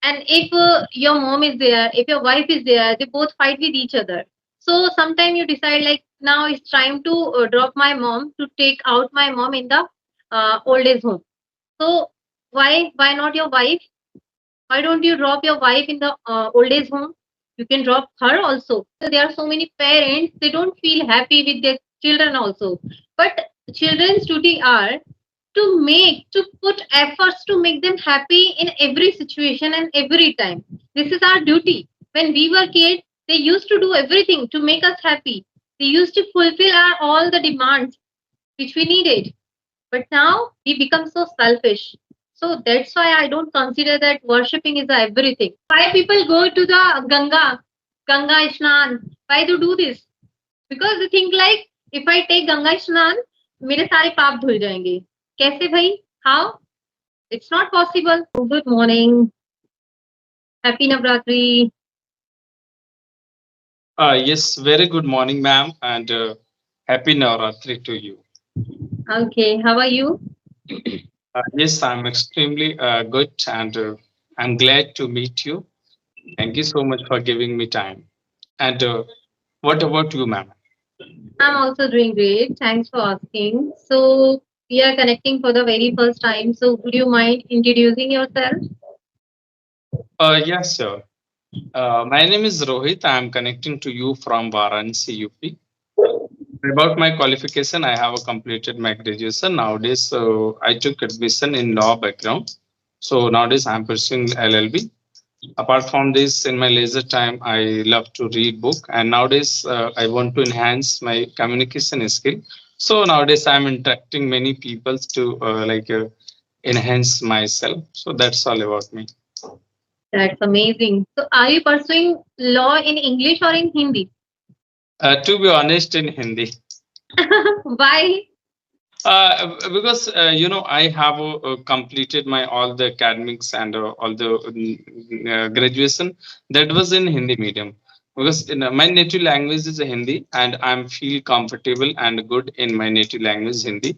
And if your mom is there, if your wife is there, they both fight with each other. So sometimes you decide like now it's time to drop my mom, to take out my mom in the old age home. So why not your wife? Why don't you drop your wife in the old age home? You can drop her also. There are so many parents, they don't feel happy with their children also. But children's duty are to put efforts to make them happy in every situation and every time. This is our duty. When we were kids, they used to do everything to make us happy. They used to fulfill our all the demands which we needed. But now we become so selfish. So that's why I don't consider that worshipping is everything. Why people go to the Ganga Ishnan? Why do this? Because they think like if I take Ganga Ishnan, मेरे सारे पाप धुल जाएंगे. कैसे भाई? How? It's not possible. Good morning. Happy Navratri. Yes, very good morning, ma'am, and happy Navratri to you. Okay, how are you? Yes, I'm extremely good, and I'm glad to meet you. Thank you so much for giving me time. And what about you, ma'am? I'm also doing great. Thanks for asking. So we are connecting for the very first time. So would you mind introducing yourself? Yes, sir. My name is Rohit. I'm connecting to you from Varanasi, UP. About my qualification, I have completed my graduation. Nowadays, I took admission in law background. So nowadays, I'm pursuing LLB. Apart from this, in my leisure time, I love to read book, and nowadays I want to enhance my communication skill. So nowadays I'm interacting many people to enhance myself. So that's all about me. That's amazing. So are you pursuing law in English or in Hindi? To be honest, in Hindi. Why? Because I have completed my all the academics and all the graduation that was in Hindi medium. Because my native language is Hindi, and I'm feel comfortable and good in my native language Hindi.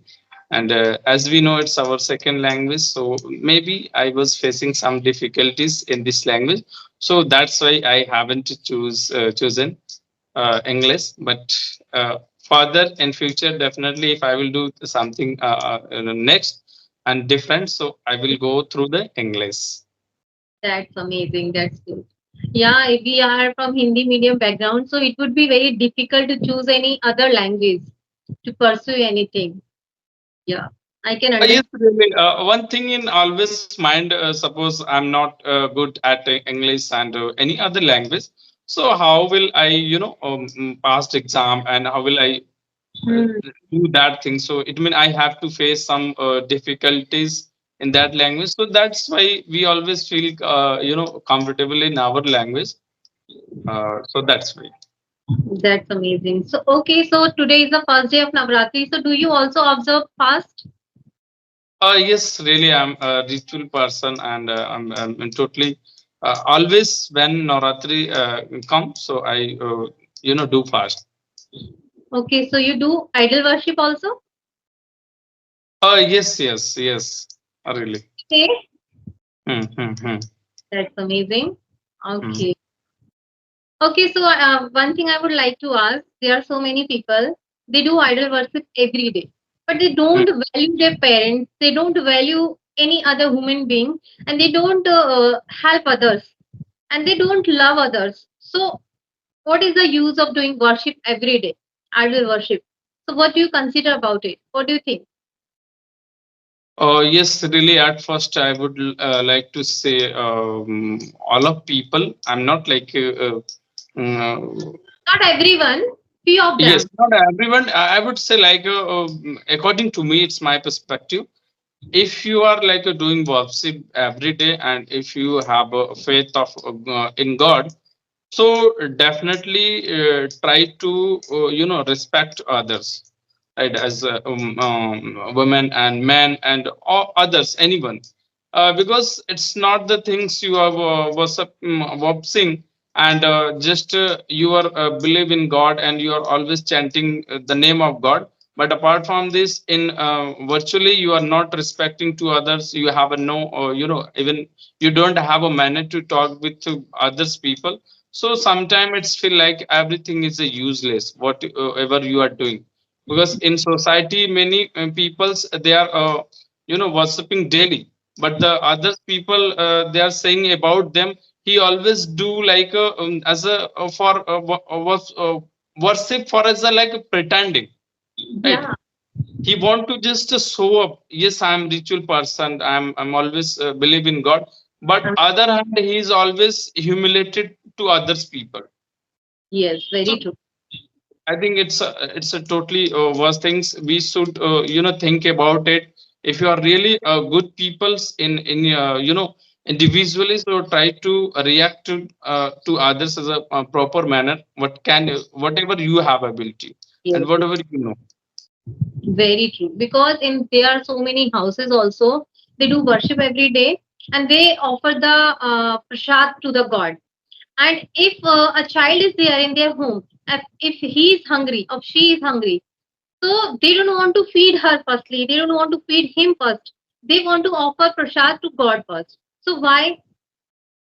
And as we know, it's our second language, so maybe I was facing some difficulties in this language. So that's why I haven't chosen English, but further in future, definitely if I will do something next and different, so I will go through the English. That's amazing. That's good. Yeah, if we are from Hindi medium background, so it would be very difficult to choose any other language to pursue anything. Yeah, I can Yes, understand. really. One thing in always mind, suppose I'm not good at English and any other language, so how will I, pass the exam, and how will I Hmm. do that thing? So it means I have to face some difficulties in that language. So that's why we always feel, comfortable in our language. So that's why. That's amazing. So okay, so today is the first day of Navratri. So do you also observe fast? Yes, really, I'm a ritual person, and I'm totally always when Navratri comes, so I do fast. Okay, so you do idol worship also? Yes, yes, yes, really. Okay, Hmm, hmm, hmm, that's amazing. hmm, Okay. Okay, so one thing I would like to ask, there are so many people, they do idol worship every day, but they hmm. don't value their parents, they don't value any other human being, and they don't help others, and they don't love others. So, what is the use of doing worship every day, idol worship? So, what do you consider about it? What do you think? Yes, really. At first, I would like to say all of people. I'm not like Not everyone, few of yes, them. not everyone. I would say like according to me, it's my perspective. If you are like doing worship every day, and if you have a faith of in God, so definitely try to respect others, right, as women and men and all others, anyone, because it's not the things you are worshiping, and just you are believe in God, and you are always chanting the name of God, But apart from this, in virtually you are not respecting to others. You have a no, or even you don't have a manner to talk with to others people. So sometimes it's feel like everything is a useless whatever you are doing, because in society many peoples they are worshipping daily, but the other people they are saying about them, he always do like as a for was worship for as a like pretending, right? Yeah. He want to just show up, yes, I'm ritual person, I'm always believe in god, but other hand he is always humiliated to others people. Yes, So very true. I think it's a totally worst things. We should think about it. If you are really good peoples in individually, so try to react to others as a, proper manner. Whatever you have ability and Yes, yes. whatever you know. Very true. Because in there are so many houses also, they do worship every day and they offer the prasad to the god. And if a child is there in their home, if he is hungry or she is hungry, so they don't want to feed her firstly. They don't want to feed him first. They want to offer prasad to God first. So why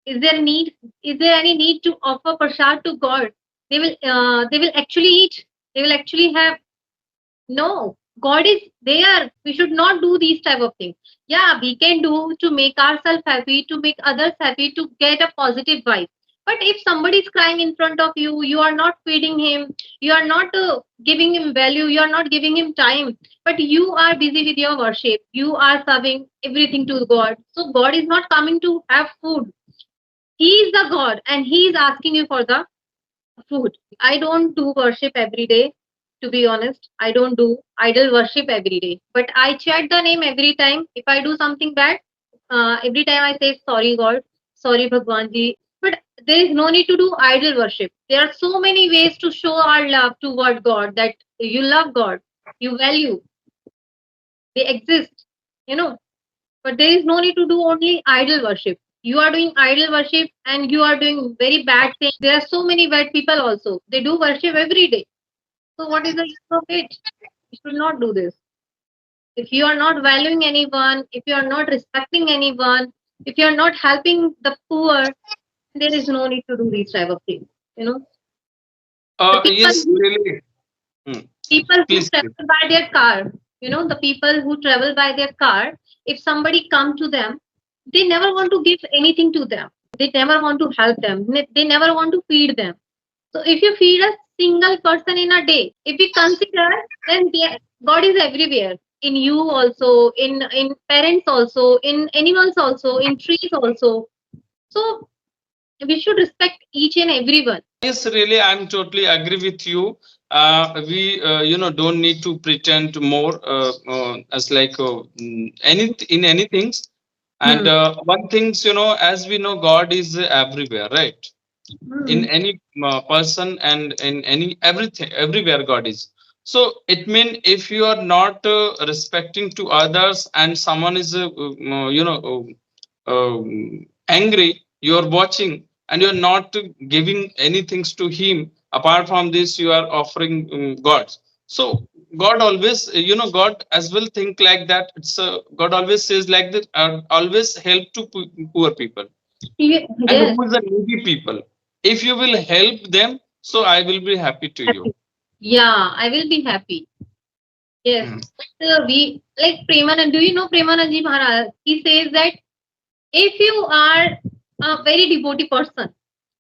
is there need? Is there any need to offer prasad to God? They will actually eat. They will actually have. No, God is there. We should not do these type of things. Yeah, we can do to make ourselves happy, to make others happy, to get a positive vibe. But if somebody is crying in front of you, you are not feeding him, you are not giving him value, you are not giving him time, but you are busy with your worship, you are serving everything to God. So God is not coming to have food. He is the God and He is asking you for the food. I don't do worship every day, to be honest. I don't do idol worship every day. But I chant the name every time. If I do something bad, every time I say sorry God, sorry Bhagwan Ji. But there is no need to do idol worship. There are so many ways to show our love toward God, that you love God, you value, they exist, you know. But there is no need to do only idol worship. You are doing idol worship and you are doing very bad things. There are so many bad people also. They do worship every day. So what is the use of it? You should not do this. If you are not valuing anyone, if you are not respecting anyone, if you are not helping the poor, there is no need to do these type of things. You know, the Yes, really. Hmm. people who Please, please. travel by their car, the people who travel by their car, if somebody come to them, they never want to give anything to them, they never want to help them, they never want to feed them. So if you feed a single person in a day, if we consider, then God is everywhere, in you also, in parents also, in animals also, in trees also. So we should respect each and everyone. Yes, really, I'm totally agree with you. We, don't need to pretend more as like any in any things. And Hmm. one things, as we know, God is everywhere, right? In Hmm. any person and in any everything, everywhere God is. So it means if you are not respecting to others and someone is, angry, you're watching and you're not giving anything to him. Apart from this you are offering gods. So god always, god as well think like that. It's god always says like that, always help to poor people and Yes. who is the needy people. If you will help them, so I will be happy to you. Happy. Yeah, I will be happy. Yes. Hmm. But, we like Premanand. Do you know Premanandji Maharaj? He says that if you are a very devotee person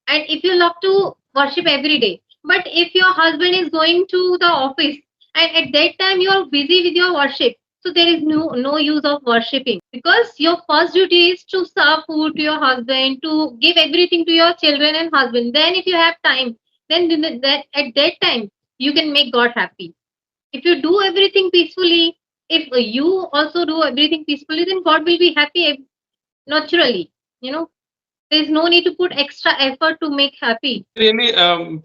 and if you love to worship every day, but if your husband is going to the office and at that time you are busy with your worship, so there is no use of worshipping, because your first duty is to serve food to your husband, to give everything to your children and husband. Then if you have time, then that at that time you can make God happy. If you do everything peacefully, if you also do everything peacefully, then God will be happy naturally. You know, there is no need to put extra effort to make happy. Really,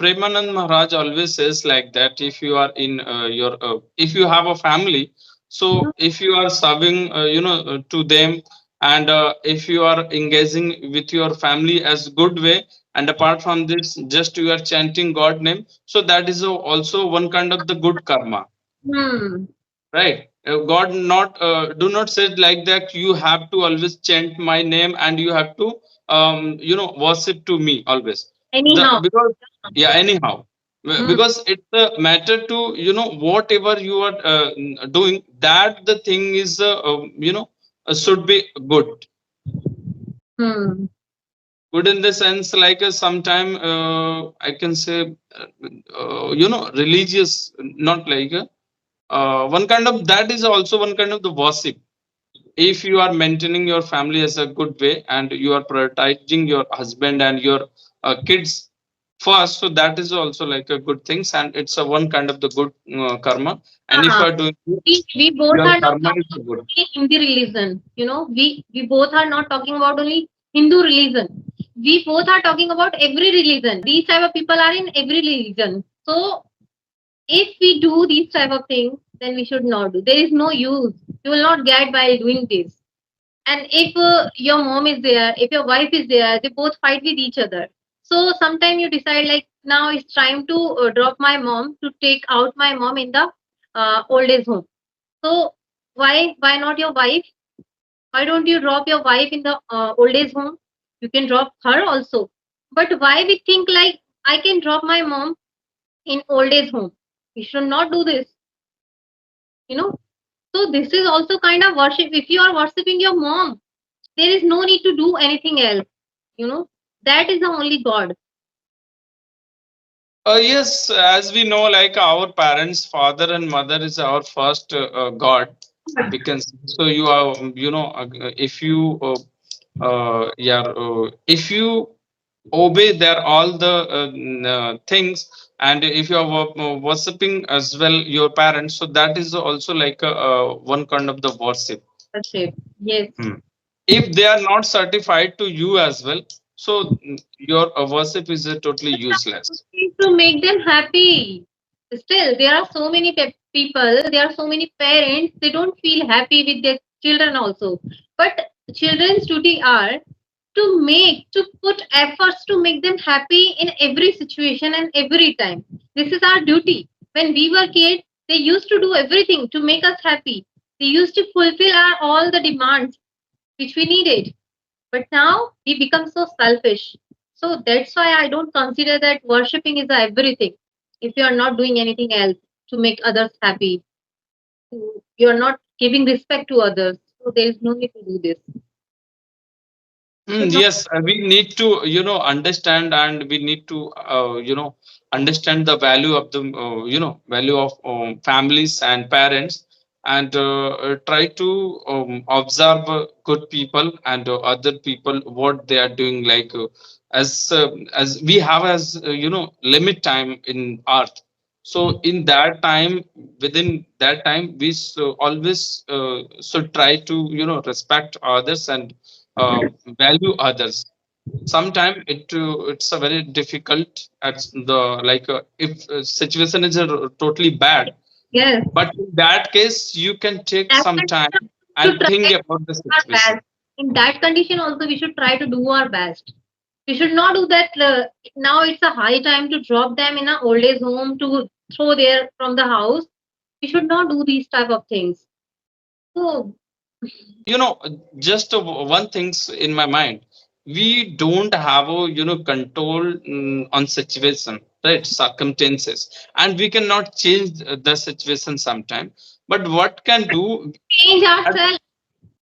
Premanand Maharaj always says like that. If you are in if you have a family, so if you are serving, to them, and if you are engaging with your family as good way, and apart from this, just you are chanting God name, so that is also one kind of the good karma. Hmm. right? God not do not say like that. You have to always chant my name and you have to worship to me always. The Anyhow. because yeah, anyhow, Hmm. because it's a matter to whatever you are doing, that the thing is should be good. Hmm. Good in the sense like sometime I can say religious, not like one kind of, that is also one kind of the worship. If you are maintaining your family as a good way and you are prioritizing your husband and your kids first, so that is also like a good things, and it's a one kind of the good karma. And if Uh, you are doing good, we both your are not karma talking is about good. only Hindi religion. We both are not talking about only Hindu religion. We both are talking about every religion. These type of people are in every religion. So if we do these type of things, then we should not do. There is no use. You will not get by doing this. And if your mom is there, if your wife is there, they both fight with each other. So sometime you decide like now it's time to drop my mom, to take out my mom in the old age home. So why not your wife? Why don't you drop your wife in the old age home? You can drop her also. But why we think like I can drop my mom in old age home? We should not do this. You know. So this is also kind of worship. If you are worshiping your mom, there is no need to do anything else. You know, that is the only God. Yes, as we know, like our parents, father and mother is our first God. We can so you are if you yeah if you obey their all the things, and if you are worshipping as well your parents, so that is also like one kind of the worship. Worship. Yes. Hmm. If they are not certified to you as well, so your worship is totally useless. To make them happy. Still, there are so many people, there are so many parents, they don't feel happy with their children also. But children's duty are to put efforts to make them happy in every situation and every time. This is our duty. When we were kids, they used to do everything to make us happy. They used to fulfill our all the demands which we needed. But now we become so selfish. So that's why I don't consider that worshipping is everything. If you are not doing anything else to make others happy, you are not giving respect to others. So there is no need to do this. Should not. Yes, we need to, understand, and we need to, understand the value of the, value of families and parents, and try to observe good people and other people what they are doing. Like as we have as limit time in Earth, so in that time, within that time, we always should try to respect others and value others. Sometimes it's a very difficult at the like if situation is totally bad, Yes. but in that case you can take That some condition time we should and try think to about the do our situation. best. In that condition also we should try to do our best. We should not do that. Now it's a high time to drop them in an old age home to throw there from the house. We should not do these type of things. So you know just one things in my mind. We don't have a control on situation, right? Circumstances, and we cannot change the situation sometime. But what can do, change ourselves.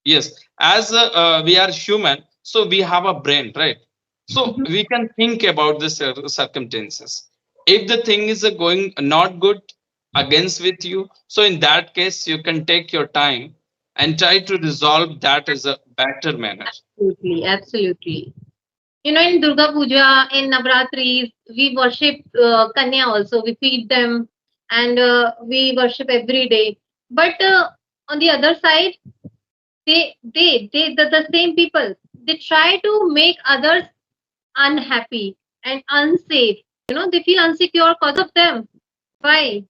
yes, as we are human, so we have a brain, right? So we can think about the circumstances. If the thing is going not good against with you, so in that case, you can take your time and try to resolve that as a better manner. Absolutely, absolutely. In Durga Puja, in Navratris, we worship Kanya also. We feed them and we worship every day. But on the other side, the same people, they try to make others unhappy and unsafe. They feel insecure because of them. Why?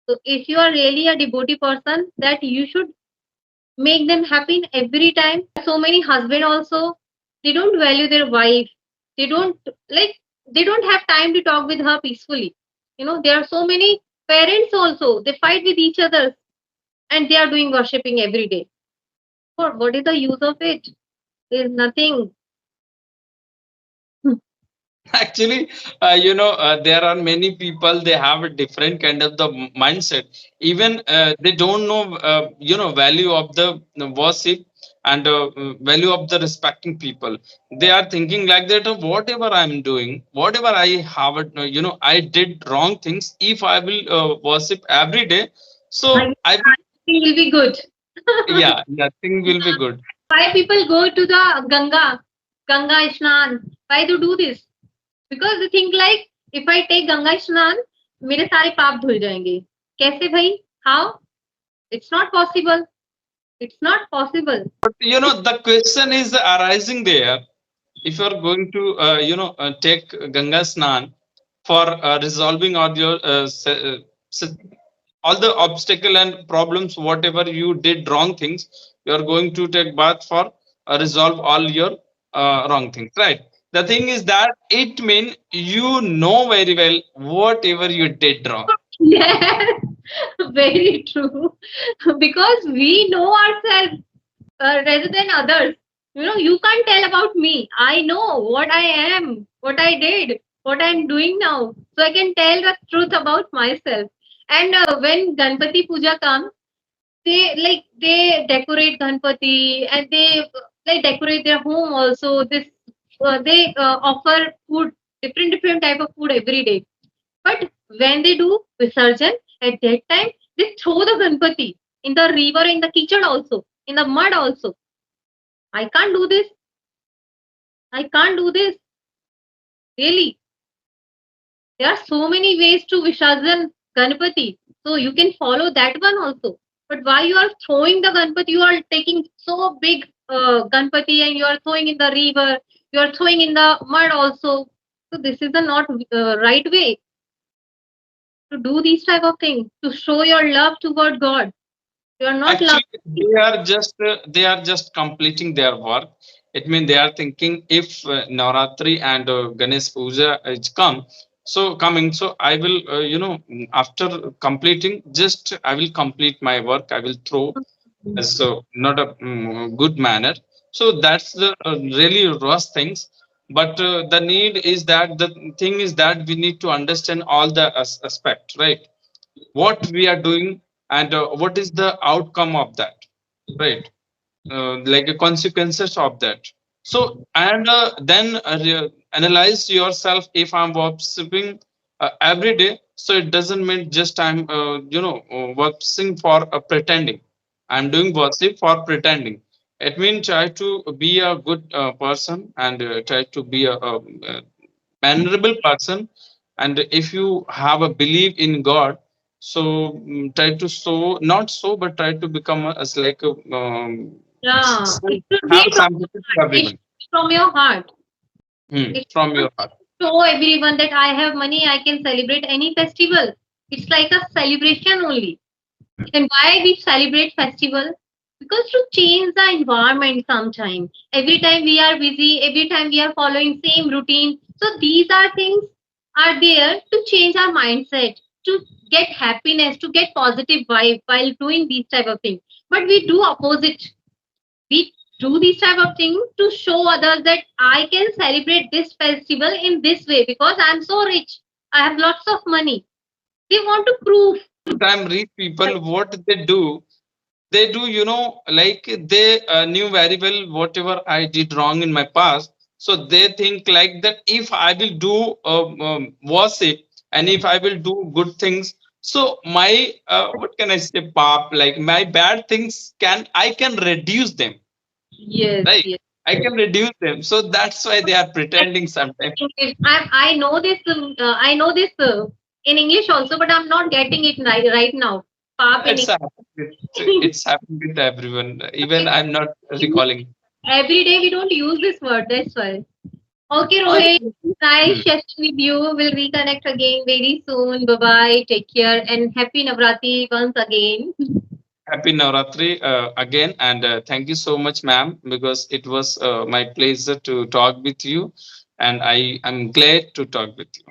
So if you are really a devotee person, that you should make them happy in every time. So many husband also, they don't value their wife. They don't like they don't have time to talk with her peacefully. There are so many Parents also, they fight with each other and they are doing worshipping every day. What is the use of it? There is nothing. Actually, there are many people, they have a different kind of the mindset. Even they don't know value of the worship, and value of the respecting people. They are thinking like that, whatever I'm doing, whatever I have I did wrong things. If I will worship every day, I so I will, think will be good. yeah, nothing will be good. Why people go to the Ganga Ishnan? Why to do this? Because they think like if I take Ganga Ishnan, मेरे सारे पाप धुल जाएंगे. कैसे भाई? How? It's not possible. It's not possible. But the question is arising there. If you are going to take Ganga Snan for resolving all your all the obstacle and problems, whatever you did wrong things, you are going to take bath for resolve all your wrong things, right? The thing is that it means you know very well whatever you did wrong. Yes, very true. Because we know ourselves rather than others. You can't tell about me. I know what I am, what I did, what I'm doing now. So I can tell the truth about myself. And when Ganpati Puja comes, they decorate Ganpati and they like decorate their home also. They offer food, different type of food every day. But when they do Visarjan, at that time, they throw the Ganpati in the river, in the kitchen also, in the mud also. I can't do this. I can't do this. Really. There are so many ways to Visarjan Ganpati. So you can follow that one also. But why you are throwing the Ganpati? You are taking so big Ganpati and you are throwing in the river. You are throwing in the mud also. So this is the not right way to do these type of things. To show your love toward God. You are not loving. Actually, they are just completing their work. It means they are thinking, if Navratri and Ganesh Puja is coming, so I will after completing, just I will complete my work, I will throw as not a good manner. So that's the really rush things. But the need is that the thing is that we need to understand all the aspect, right? What we are doing, and what is the outcome of that, right? Like the consequences of that. So, and then analyze yourself. If I'm worshiping every day, so it doesn't mean just I'm worshiping for pretending. I'm doing worship for pretending. It means try to be a good person, and try to be a mannerable person. And if you have a belief in God, so try to so not so, but try to become as like a Yeah. It should be have from sympathy to it should everyone. be from your heart. It From should your not heart. show everyone that I have money, I can celebrate any festival. It's like a celebration only. And why we celebrate festival? Because to change the environment sometime. Every time we are busy, every time we are following same routine. So these are things are there to change our mindset, to get happiness, to get positive vibe while doing these type of things. But we do opposite. We do these type of things to show others that I can celebrate this festival in this way because I'm so rich. I have lots of money. They want to prove. Time rich people, what they do, like they knew very well whatever I did wrong in my past. So they think like that, if I will do worship, and if I will do good things, so my what can I say, pop, like my bad things, I can reduce them, Yes, right? yes. I can reduce them. So that's why they are pretending sometimes. I know this. I know this in English also, but I'm not getting it right now. Pap in It's happened English. it's happened with everyone. Even I'm not recalling. Every day we don't use this word. That's why. Okay, Okay. Rohit. Nice Hmm. session with you. We'll reconnect again very soon. Bye bye. Take care and happy Navratri once again. Happy Navratri again, and thank you so much, ma'am, because it was my pleasure to talk with you, and I am glad to talk with you.